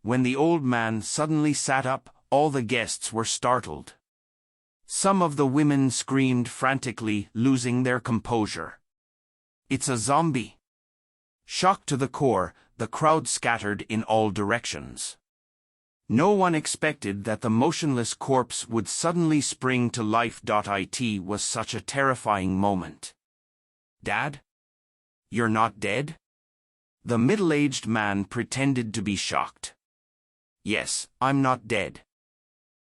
When the old man suddenly sat up, all the guests were startled. Some of the women screamed frantically, losing their composure. "It's a zombie!" Shocked to the core, the crowd scattered in all directions. No one expected that the motionless corpse would suddenly spring to life. It was such a terrifying moment. "Dad? You're not dead?" The middle-aged man pretended to be shocked. "Yes, I'm not dead."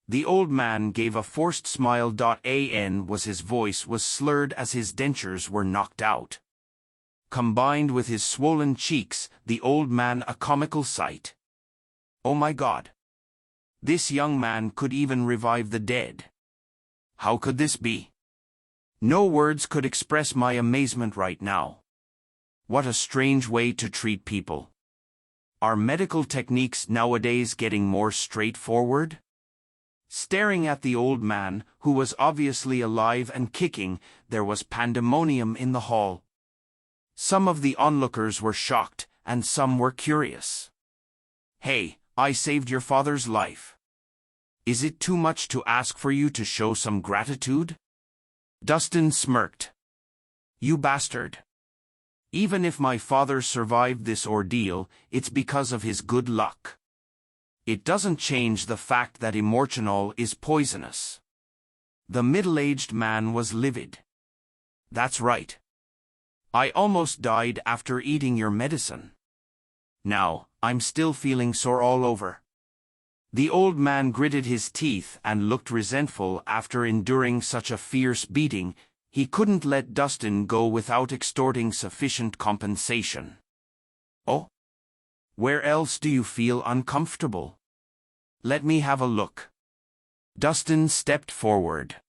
The old man gave a forced smile. His voice was slurred as his dentures were knocked out. Combined with his swollen cheeks, the old man a comical sight. "Oh my God! This young man could even revive the dead. How could this be?" No words could express my amazement right now. What a strange way to treat people. Are medical techniques nowadays getting more straightforward? Staring at the old man, who was obviously alive and kicking, there was pandemonium in the hall. Some of the onlookers were shocked, and some were curious. "Hey, I saved your father's life. Is it too much to ask for you to show some gratitude?" Dustin smirked. "You bastard. Even if my father survived this ordeal, it's because of his good luck. It doesn't change the fact that immortanol is poisonous." The middle-aged man was livid. "That's right. I almost died after eating your medicine. Now, I'm still feeling sore all over." The old man gritted his teeth and looked resentful after enduring such a fierce beating. He couldn't let Dustin go without extorting sufficient compensation. "Oh? Where else do you feel uncomfortable? Let me have a look." Dustin stepped forward.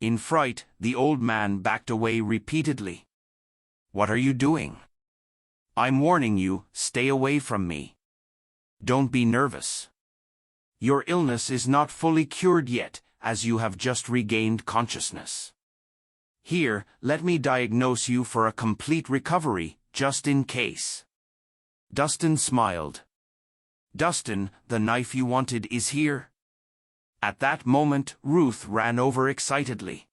In fright, the old man backed away repeatedly. "What are you doing? I'm warning you, stay away from me. Don't be nervous. Your illness is not fully cured yet, as you have just regained consciousness. Here, let me diagnose you for a complete recovery, just in case." Dustin smiled. "Dustin, the knife you wanted is here." At that moment, Ruth ran over excitedly.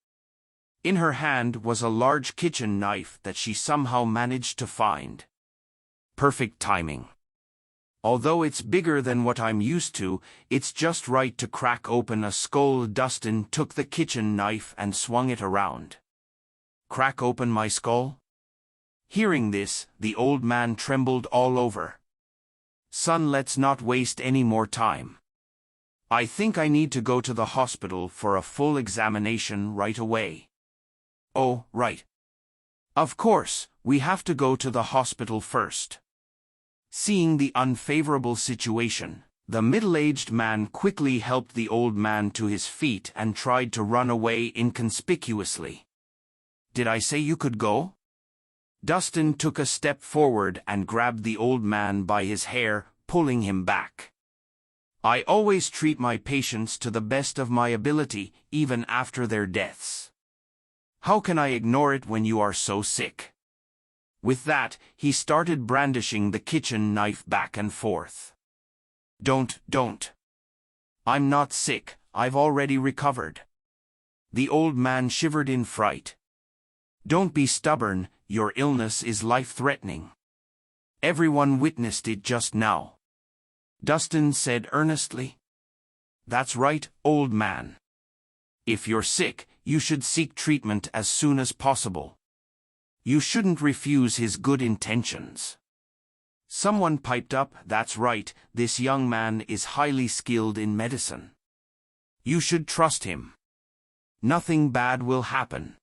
In her hand was a large kitchen knife that she somehow managed to find. Perfect timing. "Although it's bigger than what I'm used to, it's just right to crack open a skull." Dustin took the kitchen knife and swung it around. "Crack open my skull?" Hearing this, the old man trembled all over. "Son, let's not waste any more time. I think I need to go to the hospital for a full examination right away." "Oh, right. Of course, we have to go to the hospital first." Seeing the unfavorable situation, the middle-aged man quickly helped the old man to his feet and tried to run away inconspicuously. "Did I say you could go?" Dustin took a step forward and grabbed the old man by his hair, pulling him back. "I always treat my patients to the best of my ability, even after their deaths. How can I ignore it when you are so sick?" With that, he started brandishing the kitchen knife back and forth. Don't. I'm not sick, I've already recovered." The old man shivered in fright. "Don't be stubborn, your illness is life-threatening. Everyone witnessed it just now." Dustin said earnestly. "That's right, old man. If you're sick, you should seek treatment as soon as possible. You shouldn't refuse his good intentions." Someone piped up, "That's right, this young man is highly skilled in medicine. You should trust him. Nothing bad will happen."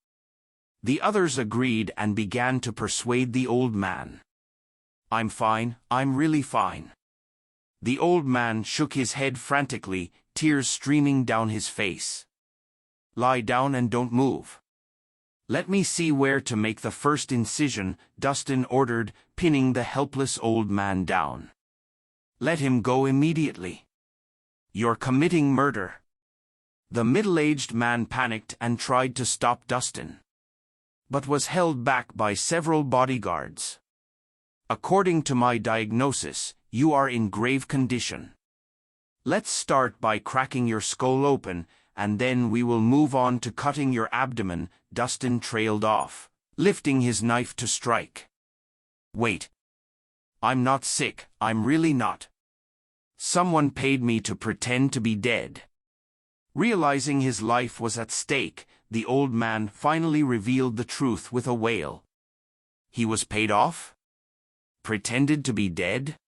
The others agreed and began to persuade the old man. "I'm fine, I'm really fine." The old man shook his head frantically, tears streaming down his face. "Lie down and don't move. Let me see where to make the first incision," Dustin ordered, pinning the helpless old man down. "Let him go immediately. You're committing murder." The middle-aged man panicked and tried to stop Dustin, but was held back by several bodyguards. "According to my diagnosis, you are in grave condition. Let's start by cracking your skull open, and then we will move on to cutting your abdomen." Dustin trailed off, lifting his knife to strike. "Wait. I'm not sick, I'm really not. Someone paid me to pretend to be dead." Realizing his life was at stake, the old man finally revealed the truth with a wail. He was paid off? Pretended to be dead?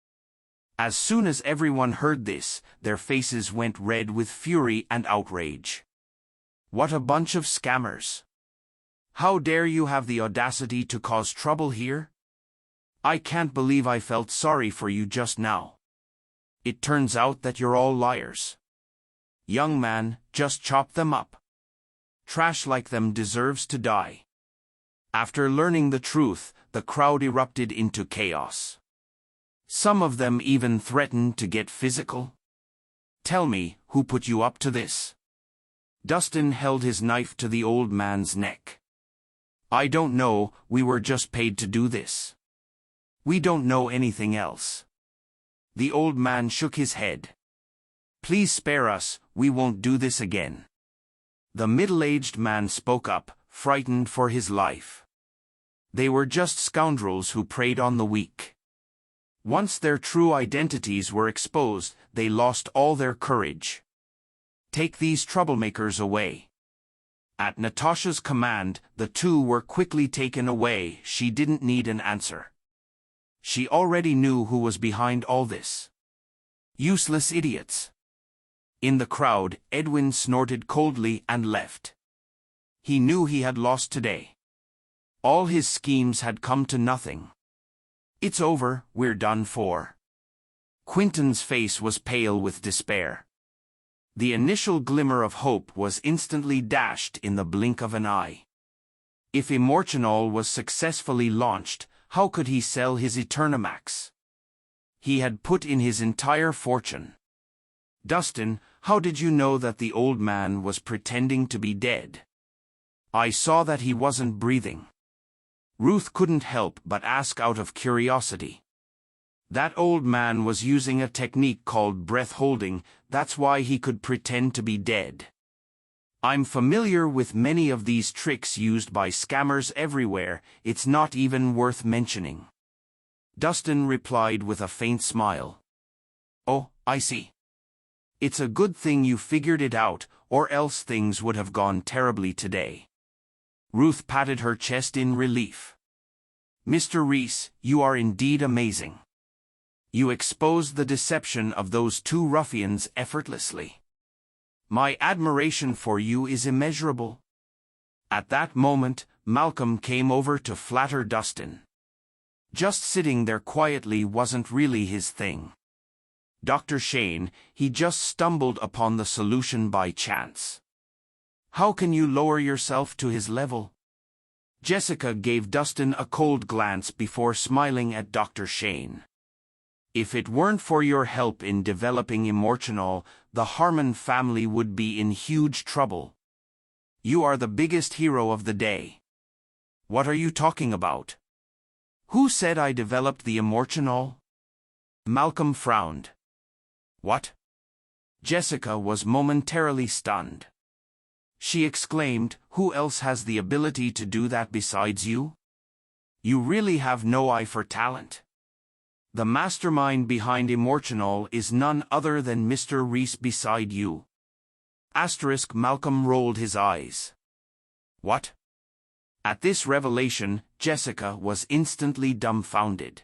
As soon as everyone heard this, their faces went red with fury and outrage. What a bunch of scammers! How dare you have the audacity to cause trouble here? I can't believe I felt sorry for you just now. It turns out that you're all liars. Young man, just chop them up. Trash like them deserves to die. After learning the truth, the crowd erupted into chaos. Some of them even threatened to get physical. "Tell me, who put you up to this?" Dustin held his knife to the old man's neck. "I don't know, we were just paid to do this. We don't know anything else." The old man shook his head. "Please spare us, we won't do this again." The middle-aged man spoke up, frightened for his life. They were just scoundrels who preyed on the weak. Once their true identities were exposed, they lost all their courage. "Take these troublemakers away." At Natasha's command, the two were quickly taken away. She didn't need an answer. She already knew who was behind all this. Useless idiots. In the crowd, Edwin snorted coldly and left. He knew he had lost today. All his schemes had come to nothing. "It's over, we're done for." Quinton's face was pale with despair. The initial glimmer of hope was instantly dashed in the blink of an eye. If Immortanol was successfully launched, how could he sell his Eternamax? He had put in his entire fortune. "Dustin, how did you know that the old man was pretending to be dead?" "I saw that he wasn't breathing." Ruth couldn't help but ask out of curiosity. "That old man was using a technique called breath-holding, that's why he could pretend to be dead. I'm familiar with many of these tricks used by scammers everywhere, it's not even worth mentioning." Dustin replied with a faint smile. "Oh, I see. It's a good thing you figured it out, or else things would have gone terribly today." Ruth patted her chest in relief. "Mr. Rhys, you are indeed amazing. You exposed the deception of those two ruffians effortlessly. My admiration for you is immeasurable." At that moment, Malcolm came over to flatter Dustin. Just sitting there quietly wasn't really his thing. Dr. Shane, he just stumbled upon the solution by chance. How can you lower yourself to his level? Jessica gave Dustin a cold glance before smiling at Dr. Shane. "If it weren't for your help in developing Immortanol, the Harmon family would be in huge trouble. You are the biggest hero of the day." "What are you talking about? Who said I developed the Immortanol?" Malcolm frowned. "What?" Jessica was momentarily stunned. She exclaimed, "Who else has the ability to do that besides you? You really have no eye for talent. The mastermind behind Immortanol is none other than Mr. Rhys beside you." Malcolm rolled his eyes. "What?" At this revelation, Jessica was instantly dumbfounded.